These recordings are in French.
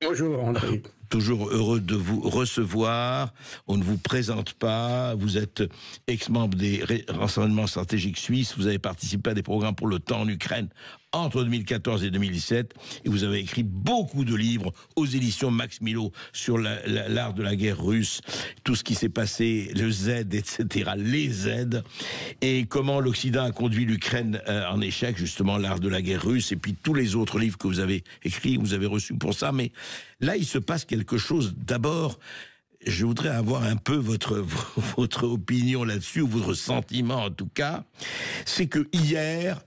Bonjour André. Toujours heureux de vous recevoir. On ne vous présente pas. Vous êtes ex-membre des renseignements stratégiques suisses. Vous avez participé à des programmes pour l'OTAN en Ukraine entre 2014 et 2017. Et vous avez écrit beaucoup de livres aux éditions Max Milo sur l'art de la guerre russe, tout ce qui s'est passé, le Z, etc., les Z, et comment l'Occident a conduit l'Ukraine en échec, justement, l'art de la guerre russe, et puis tous les autres livres que vous avez écrits, vous avez reçus pour ça. Mais là, il se passe quelque chose. D'abord, je voudrais avoir un peu votre opinion là-dessus, ou votre sentiment en tout cas. C'est que hier,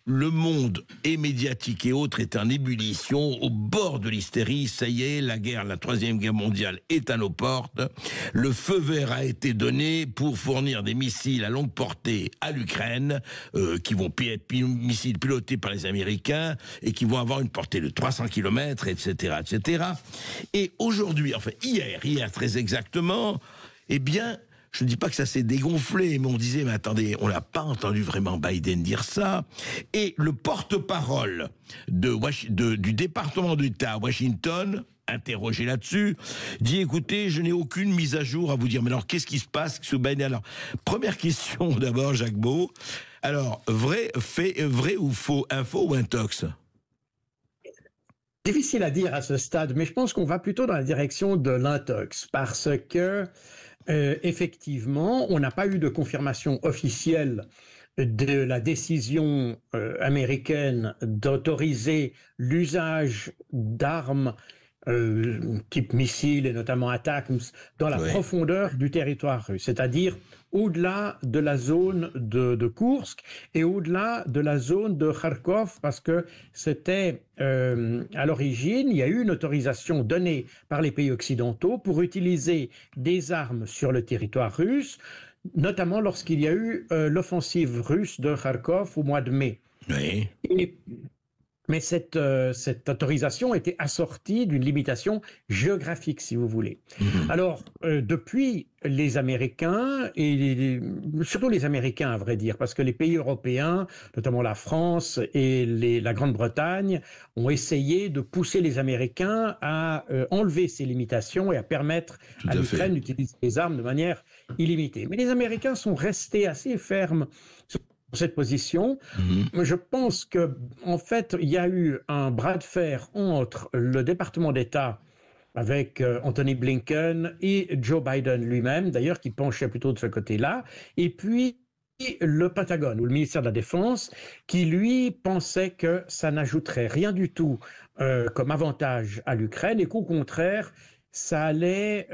le monde et médiatique et autres est en ébullition, au bord de l'hystérie. Ça y est, la troisième guerre mondiale est à nos portes. Le feu vert a été donné pour fournir des missiles à longue portée à l'Ukraine, qui vont être missiles pilotés par les Américains et qui vont avoir une portée de 300 km, etc., etc. Et aujourd'hui, enfin hier très exactement, eh bien, je ne dis pas que ça s'est dégonflé, mais on disait, mais attendez, on n'a pas entendu vraiment Biden dire ça. Et le porte-parole du département d'État à Washington, interrogé là-dessus, dit, écoutez, je n'ai aucune mise à jour à vous dire. Mais alors, qu'est-ce qui se passe sous Biden? Alors, première question d'abord, Jacques Beau. Alors, vrai ou faux, info ou intox? Difficile à dire à ce stade, mais je pense qu'on va plutôt dans la direction de l'intox, parce que effectivement, on n'a pas eu de confirmation officielle de la décision américaine d'autoriser l'usage d'armes type missiles et notamment ATACMS dans la Oui. profondeur du territoire russe, c'est-à-dire au-delà de la zone de Koursk et au-delà de la zone de Kharkov, parce que c'était à l'origine, il y a eu une autorisation donnée par les pays occidentaux pour utiliser des armes sur le territoire russe, notamment lorsqu'il y a eu l'offensive russe de Kharkov au mois de mai. Oui. Mais cette autorisation était assortie d'une limitation géographique, si vous voulez. Alors, depuis, les Américains, surtout les Américains, à vrai dire, parce que les pays européens, notamment la France et la Grande-Bretagne, ont essayé de pousser les Américains à enlever ces limitations et à permettre à l'Ukraine d'utiliser les armes de manière illimitée. Mais les Américains sont restés assez fermes sur cette position. Je pense que, en fait, il y a eu un bras de fer entre le département d'État avec Anthony Blinken et Joe Biden lui-même, d'ailleurs, qui penchait plutôt de ce côté-là, et puis le Pentagone, ou le ministère de la Défense, qui, lui, pensait que ça n'ajouterait rien du tout comme avantage à l'Ukraine, et qu'au contraire, ça allait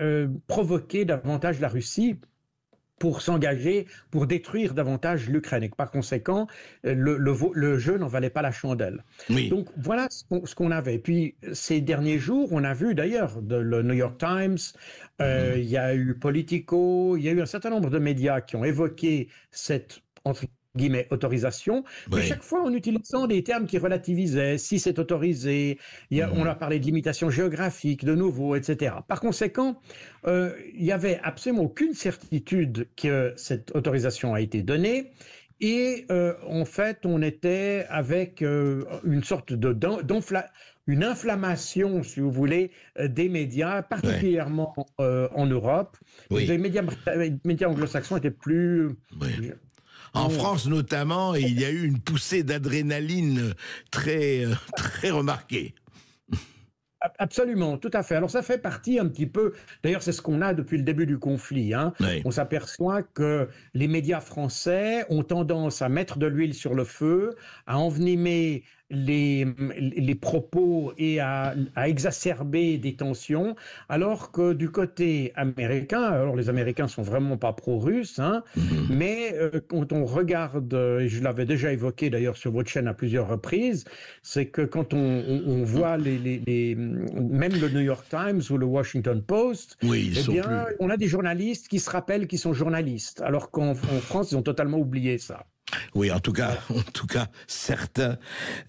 provoquer davantage la Russie pour s'engager, pour détruire davantage l'Ukraine. Et par conséquent, le jeu n'en valait pas la chandelle. Oui. Donc voilà ce qu'on avait. Et puis ces derniers jours, on a vu d'ailleurs le New York Times, il y a eu Politico, il y a eu un certain nombre de médias qui ont évoqué cette, entre guillemets, autorisation, mais chaque fois en utilisant des termes qui relativisaient, si c'est autorisé, on a parlé de limitation géographique de nouveau, etc. Par conséquent, il n'y avait absolument aucune certitude que cette autorisation a été donnée. Et en fait, on était avec une sorte une inflammation, si vous voulez, des médias, particulièrement en Europe. Oui. Les médias anglo-saxons étaient plus... Oui. En France notamment, il y a eu une poussée d'adrénaline très remarquée. Absolument, tout à fait. Alors ça fait partie un petit peu, d'ailleurs c'est ce qu'on a depuis le début du conflit. Oui. On s'aperçoit que les médias français ont tendance à mettre de l'huile sur le feu, à envenimer les propos et à exacerber des tensions, alors que du côté américain, alors les Américains sont vraiment pas pro-russes, mais quand on regarde, et je l'avais déjà évoqué d'ailleurs sur votre chaîne à plusieurs reprises, c'est que quand on voit même le New York Times ou le Washington Post, oui, on a des journalistes qui se rappellent qu'ils sont journalistes, alors qu'en France, ils ont totalement oublié ça. Oui, en tout cas, certains,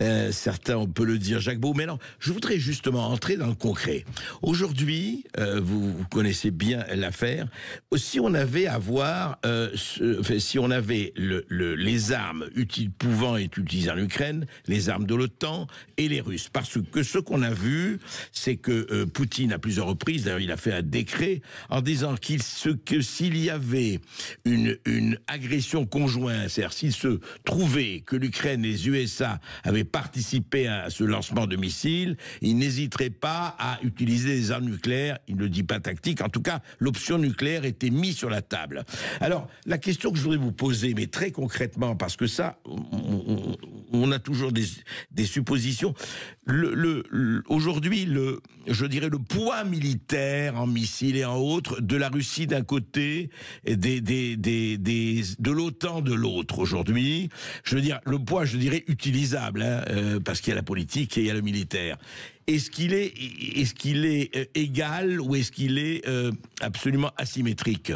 on peut le dire, Jacques Beau. Mais non, je voudrais justement entrer dans le concret. Aujourd'hui, vous connaissez bien l'affaire. Si on avait si on avait les armes pouvant être utilisées en Ukraine, les armes de l'OTAN et les Russes, parce que ce qu'on a vu, c'est que Poutine à plusieurs reprises, d'ailleurs, il a fait un décret en disant que s'il y avait une agression conjointe, c'est-à-dire s'il se trouvait que l'Ukraine et les USA avaient participé à ce lancement de missiles, il n'hésiterait pas à utiliser des armes nucléaires. Il ne le dit pas tactique. En tout cas, l'option nucléaire était mise sur la table. Alors, la question que je voudrais vous poser, mais très concrètement, parce que ça, on a toujours des suppositions. Aujourd'hui, je dirais le poids militaire en missiles et en autres de la Russie d'un côté et de l'OTAN de l'autre aujourd'hui. Je veux dire, le poids, je dirais, utilisable, parce qu'il y a la politique et il y a le militaire. Est-ce qu'il est égal ou est-ce qu'il est absolument asymétrique ?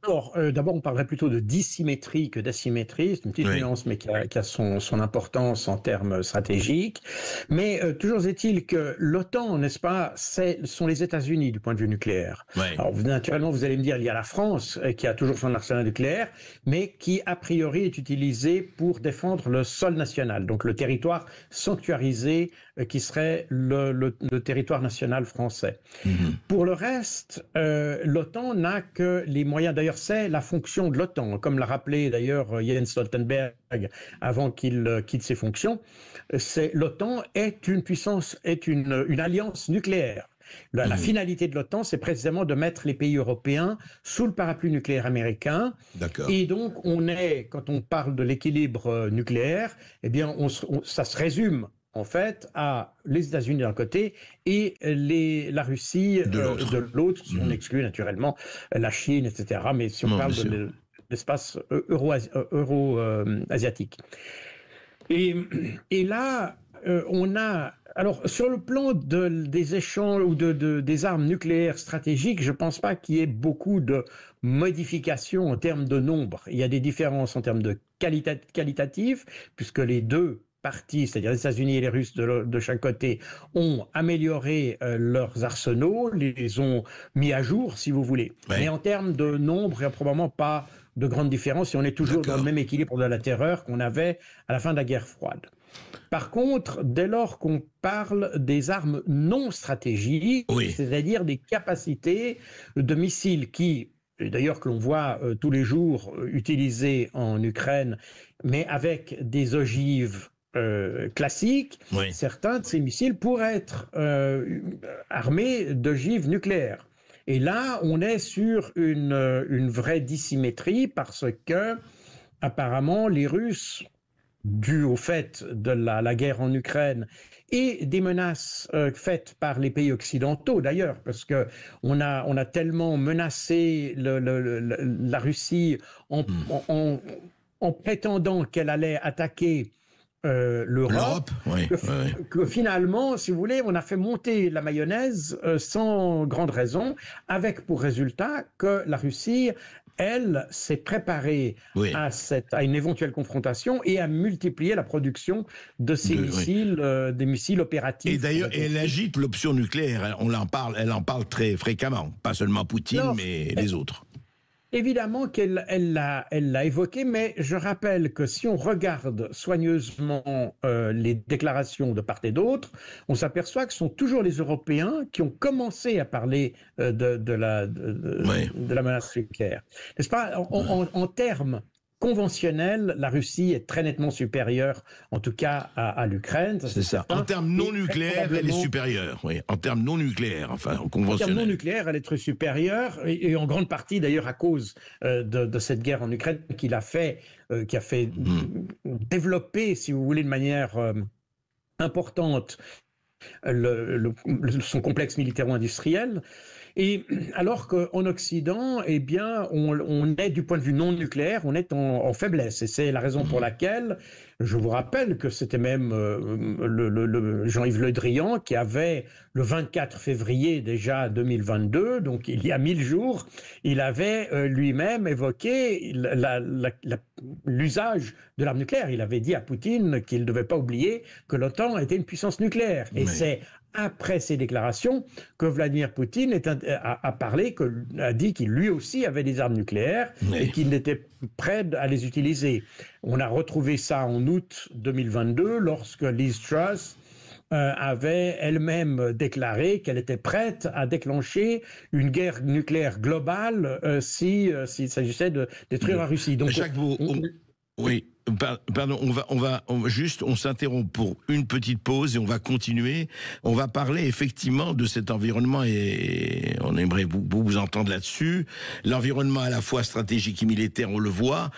Alors, d'abord, on parlerait plutôt de dissymétrie que d'asymétrie. C'est une petite nuance, mais qui a son importance en termes stratégiques. Mais toujours est-il que l'OTAN, n'est-ce pas, sont les États-Unis du point de vue nucléaire. Alors, naturellement, vous allez me dire, il y a la France qui a toujours son arsenal nucléaire, mais qui, a priori, est utilisé pour défendre le sol national, donc le territoire sanctuarisé qui serait le territoire national français. Pour le reste, l'OTAN n'a que les moyens, d'ailleurs c'est la fonction de l'OTAN, comme l'a rappelé d'ailleurs Jens Stoltenberg avant qu'il quitte ses fonctions, l'OTAN est une puissance, est une alliance nucléaire. La finalité de l'OTAN, c'est précisément de mettre les pays européens sous le parapluie nucléaire américain. Et donc, quand on parle de l'équilibre nucléaire, eh bien, ça se résume en fait à les États-Unis d'un côté et la Russie de l'autre, si on exclut naturellement la Chine, etc. Mais si on parle de l'espace euro-asiatique. Et là, on a... Alors, sur le plan des échanges ou des armes nucléaires stratégiques, je ne pense pas qu'il y ait beaucoup de modifications en termes de nombre. Il y a des différences en termes de qualitatifs, puisque les deux parties, c'est-à-dire les États-Unis et les Russes de chaque côté, ont amélioré leurs arsenaux, les ont mis à jour, si vous voulez. Mais en termes de nombre, il n'y a probablement pas de grande différence et on est toujours dans le même équilibre de la terreur qu'on avait à la fin de la guerre froide. Par contre, dès lors qu'on parle des armes non stratégiques, c'est-à-dire des capacités de missiles qui, d'ailleurs que l'on voit tous les jours utilisées en Ukraine, mais avec des ogives classiques, certains de ces missiles pourraient être armés d'ogives nucléaires. Et là, on est sur une vraie dissymétrie parce que, apparemment, les Russes, dû au fait de la guerre en Ukraine et des menaces faites par les pays occidentaux d'ailleurs, parce que on a tellement menacé la Russie en prétendant qu'elle allait attaquer l'Europe, que finalement, si vous voulez, on a fait monter la mayonnaise sans grande raison, avec pour résultat que la Russie, elle, s'est préparée à une éventuelle confrontation et à multiplier la production de ces missiles, des missiles opératifs. Et d'ailleurs, elle agite l'option nucléaire, elle en parle très fréquemment, pas seulement Poutine, mais les autres. Évidemment qu'elle l'a évoqué, mais je rappelle que si on regarde soigneusement les déclarations de part et d'autre, on s'aperçoit que ce sont toujours les Européens qui ont commencé à parler de la menace nucléaire. N'est-ce pas ? En termes conventionnels, la Russie est très nettement supérieure, en tout cas à l'Ukraine. C'est ça. En termes non nucléaires, elle est supérieure. Oui. En termes non nucléaires, enfin, conventionnels. En termes non nucléaires, elle est très supérieure, et en grande partie d'ailleurs à cause de cette guerre en Ukraine qui a fait développer, si vous voulez, de manière importante son complexe militaro-industriel. Et alors qu'en Occident, eh bien, on est du point de vue non nucléaire, on est en faiblesse. Et c'est la raison pour laquelle, je vous rappelle que c'était même Jean-Yves Le Drian qui avait, le 24 février déjà 2022, donc il y a 1000 jours, il avait lui-même évoqué l'usage de l'arme nucléaire. Il avait dit à Poutine qu'il ne devait pas oublier que l'OTAN était une puissance nucléaire. Et c'est après ces déclarations que Vladimir Poutine a dit qu'il lui aussi avait des armes nucléaires et qu'il n'était prêt à les utiliser. On a retrouvé ça en août 2022 lorsque Liz Truss avait elle-même déclaré qu'elle était prête à déclencher une guerre nucléaire globale s'il s'agissait de détruire la Russie. Donc, Jacques Beau, oui. Pardon, on s'interrompt pour une petite pause et on va continuer. On va parler effectivement de cet environnement et on aimerait vous entendre là-dessus. L'environnement à la fois stratégique et militaire, on le voit.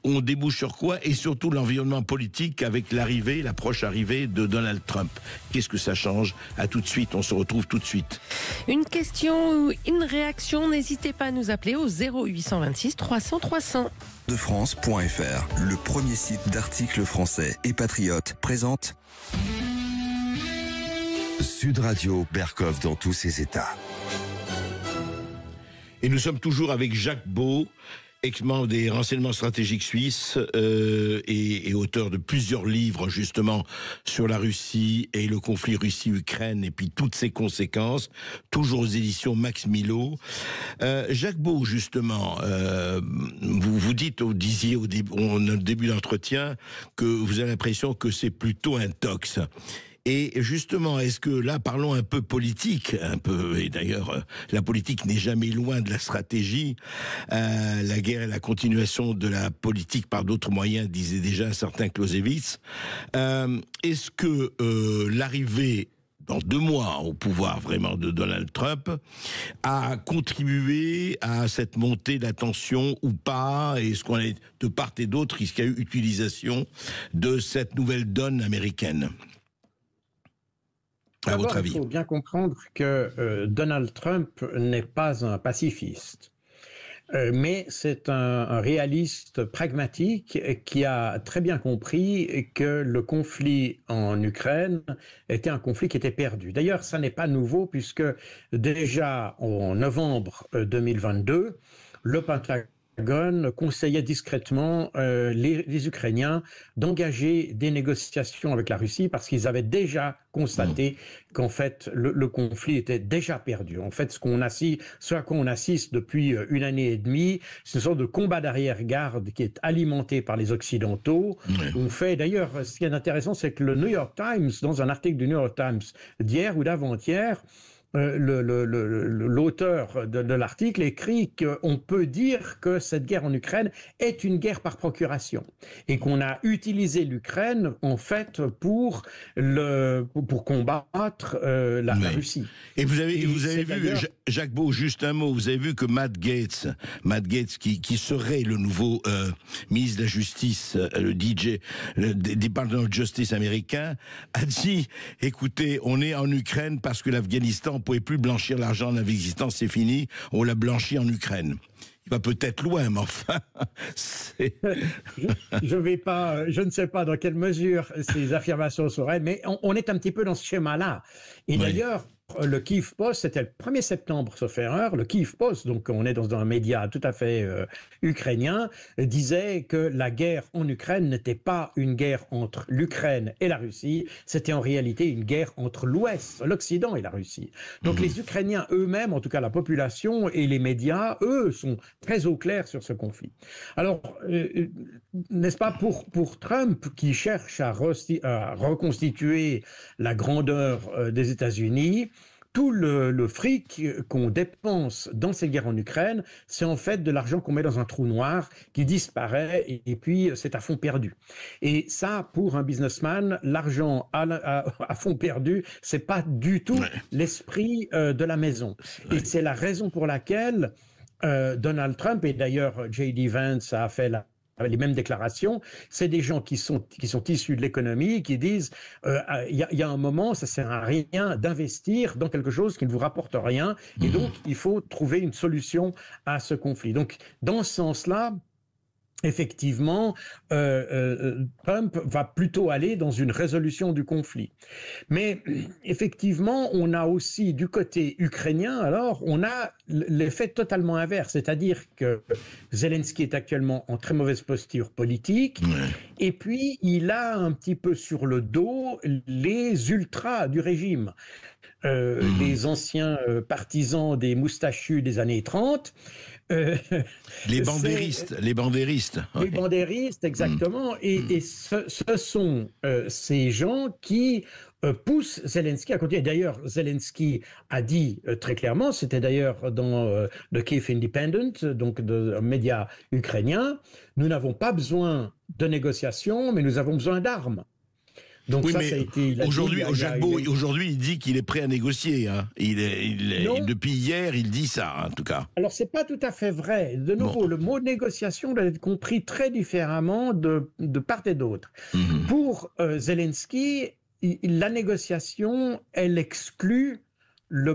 On débouche sur quoi? Et surtout l'environnement politique avec l'approche arrivée de Donald Trump. Qu'est-ce que ça change? À tout de suite, on se retrouve tout de suite. Une question ou une réaction, n'hésitez pas à nous appeler au 0826 300 300. defrance.fr, le premier site d'articles français et patriotes, présente Sud Radio Berkov dans tous ses états. Et nous sommes toujours avec Jacques Beau, ex-membre des renseignements stratégiques suisses et auteur de plusieurs livres justement sur la Russie et le conflit Russie-Ukraine et puis toutes ses conséquences, toujours aux éditions Max Milo. Jacques Beau, justement, vous disiez au début d'entretien que vous avez l'impression que c'est plutôt un tox. Et justement, est-ce que là, parlons un peu politique, et d'ailleurs, la politique n'est jamais loin de la stratégie. La guerre est la continuation de la politique par d'autres moyens, disait déjà un certain Clausewitz. Est-ce que l'arrivée dans 2 mois au pouvoir vraiment de Donald Trump a contribué à cette montée de la tension ou pas? Est-ce qu'on est de part et d'autre, est-ce qu'il y a eu utilisation de cette nouvelle donne américaine? À votre avis. Il faut bien comprendre que Donald Trump n'est pas un pacifiste, mais c'est un réaliste pragmatique qui a très bien compris que le conflit en Ukraine était un conflit qui était perdu. D'ailleurs, ça n'est pas nouveau puisque déjà en novembre 2022, le Pentagone conseillait discrètement les Ukrainiens d'engager des négociations avec la Russie parce qu'ils avaient déjà constaté qu'en fait le conflit était déjà perdu. En fait, ce à quoi on assiste depuis 1 année et demie, c'est une sorte de combat d'arrière-garde qui est alimenté par les Occidentaux. On fait d'ailleurs, ce qui est intéressant, c'est que le New York Times, dans un article du New York Times d'hier ou d'avant-hier, l'auteur de l'article écrit qu'on peut dire que cette guerre en Ukraine est une guerre par procuration et qu'on a utilisé l'Ukraine en fait pour combattre la Russie. Et vous avez vu, Jacques Beau, juste un mot, vous avez vu que Matt Gaetz qui serait le nouveau ministre de la Justice, le Department of Justice américain, a dit, écoutez, on est en Ukraine parce que l'Afghanistan ne pouvait plus blanchir l'argent en Afghanistan, c'est fini, on l'a blanchi en Ukraine. Il va peut-être loin, mais enfin... je ne sais pas dans quelle mesure ces affirmations seraient, mais on est un petit peu dans ce schéma-là. Et d'ailleurs, le Kyiv Post, c'était le 1er septembre, sauf erreur, le Kyiv Post, donc on est dans un média tout à fait ukrainien, disait que la guerre en Ukraine n'était pas une guerre entre l'Ukraine et la Russie, c'était en réalité une guerre entre l'Ouest, l'Occident et la Russie. Donc les Ukrainiens eux-mêmes, en tout cas la population et les médias, eux, sont très au clair sur ce conflit. Alors, n'est-ce pas pour Trump qui cherche à reconstituer la grandeur des États-Unis, tout le fric qu'on dépense dans cette guerre en Ukraine, c'est en fait de l'argent qu'on met dans un trou noir qui disparaît et puis c'est à fond perdu. Et ça, pour un businessman, l'argent à fond perdu, c'est pas du tout l'esprit de la maison. Et c'est la raison pour laquelle Donald Trump, et d'ailleurs J.D. Vance a fait la les mêmes déclarations, c'est des gens qui sont issus de l'économie, qui disent il y a un moment, ça sert à rien d'investir dans quelque chose qui ne vous rapporte rien, et donc il faut trouver une solution à ce conflit. Donc, dans ce sens-là, effectivement, Trump va plutôt aller dans une résolution du conflit. Mais effectivement, on a aussi du côté ukrainien, alors, on a l'effet totalement inverse, c'est-à-dire que Zelensky est actuellement en très mauvaise posture politique, et puis il a un petit peu sur le dos les ultras du régime. Les anciens partisans des moustachus des années 30. Les bandéristes. Les bandéristes, exactement. Et ce sont ces gens qui poussent Zelensky à continuer. D'ailleurs, Zelensky a dit très clairement, c'était d'ailleurs dans le Kiev Independent, donc un média ukrainien, nous n'avons pas besoin de négociations, mais nous avons besoin d'armes. Donc oui, ça, mais ça a été, aujourd'hui, aujourd'hui, il dit qu'il est prêt à négocier. Hein. Depuis hier, il dit ça, en tout cas. Alors, c'est pas tout à fait vrai. De nouveau, le mot négociation doit être compris très différemment de part et d'autre. Pour Zelensky, la négociation, elle exclut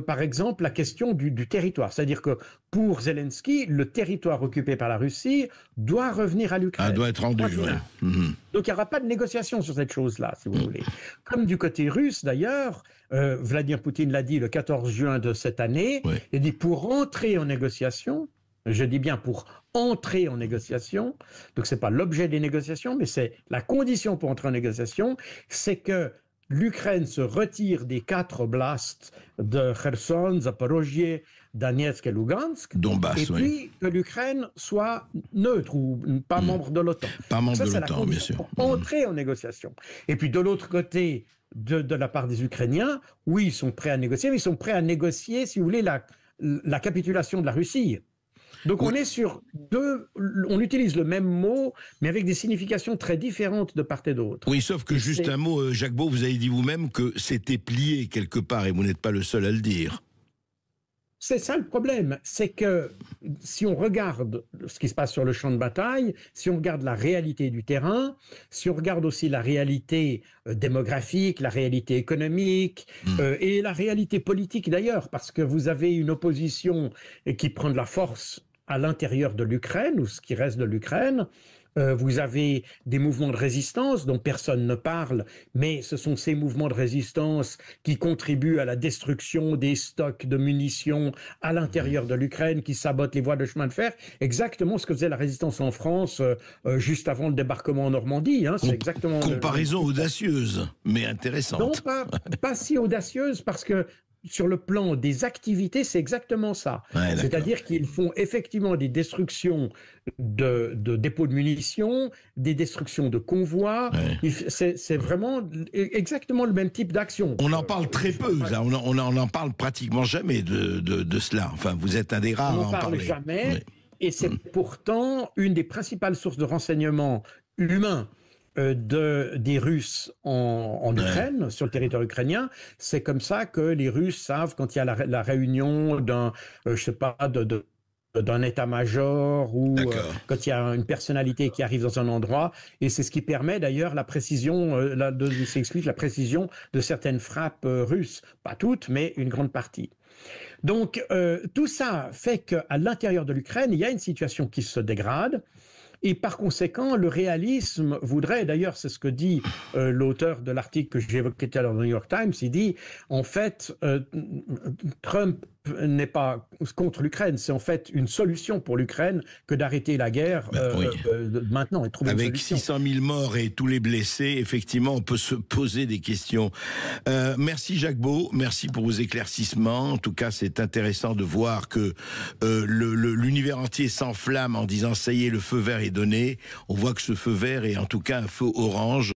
par exemple, la question du territoire. C'est-à-dire que pour Zelensky, le territoire occupé par la Russie doit revenir à l'Ukraine. Doit être rendu, oui. Donc il n'y aura pas de négociation sur cette chose-là, si vous voulez. Comme du côté russe, d'ailleurs, Vladimir Poutine l'a dit le 14 juin de cette année, il a dit pour entrer en négociation, je dis bien pour entrer en négociation, donc ce n'est pas l'objet des négociations, mais c'est la condition pour entrer en négociation, c'est que l'Ukraine se retire des 4 oblasts de Kherson, Zaporozhye, Donetsk et Lugansk, Donbass, et puis que l'Ukraine soit neutre ou pas membre de l'OTAN. Pas membre de c'est l'OTAN, bien sûr. Pour entrer en négociation. Et puis de l'autre côté, de la part des Ukrainiens, oui, ils sont prêts à négocier, mais ils sont prêts à négocier, si vous voulez, la capitulation de la Russie. Donc on est sur on utilise le même mot, mais avec des significations très différentes de part et d'autre. Oui, sauf que juste un mot, Jacques Beau, vous avez dit vous-même que c'était plié quelque part, et vous n'êtes pas le seul à le dire. C'est ça le problème, c'est que si on regarde ce qui se passe sur le champ de bataille, si on regarde la réalité du terrain, si on regarde aussi la réalité démographique, la réalité économique et la réalité politique d'ailleurs, parce que vous avez une opposition qui prend de la force à l'intérieur de l'Ukraine, ou ce qui reste de l'Ukraine. Vous avez des mouvements de résistance dont personne ne parle, mais ce sont ces mouvements de résistance qui contribuent à la destruction des stocks de munitions à l'intérieur de l'Ukraine, qui sabotent les voies de chemin de fer. Exactement ce que faisait la résistance en France juste avant le débarquement en Normandie. Hein, c'est exactement comparaison audacieuse, mais intéressante. Non, pas si audacieuse, parce que sur le plan des activités, c'est exactement ça. Ouais, c'est-à-dire qu'ils font effectivement des destructions de dépôts de munitions, des destructions de convois. Ouais. C'est vraiment exactement le même type d'action. On en parle très peu, là. On en parle pratiquement jamais de cela. Enfin, vous êtes un des rares à en parler. On n'en parle jamais, et c'est pourtant une des principales sources de renseignements humains des Russes en Ukraine, sur le territoire ukrainien. C'est comme ça que les Russes savent quand il y a la réunion d'un, je sais pas, d'un état-major ou quand il y a une personnalité qui arrive dans un endroit, et c'est ce qui permet d'ailleurs la précision, ça explique la précision de certaines frappes russes. Pas toutes, mais une grande partie. Donc tout ça fait qu'à l'intérieur de l'Ukraine, il y a une situation qui se dégrade. Et par conséquent, le réalisme voudrait, d'ailleurs c'est ce que dit l'auteur de l'article que j'évoquais tout à l'heure dans le New York Times, il dit en fait Trump n'est pas contre l'Ukraine, c'est en fait une solution pour l'Ukraine que d'arrêter la guerre maintenant et trouver une solution. Avec 600 000 morts et tous les blessés, effectivement on peut se poser des questions. Merci Jacques Beau, merci pour vos éclaircissements. En tout cas c'est intéressant de voir que l'univers entier s'enflamme en disant ça y est, le feu vert est donné. On voit que ce feu vert est en tout cas un feu orange.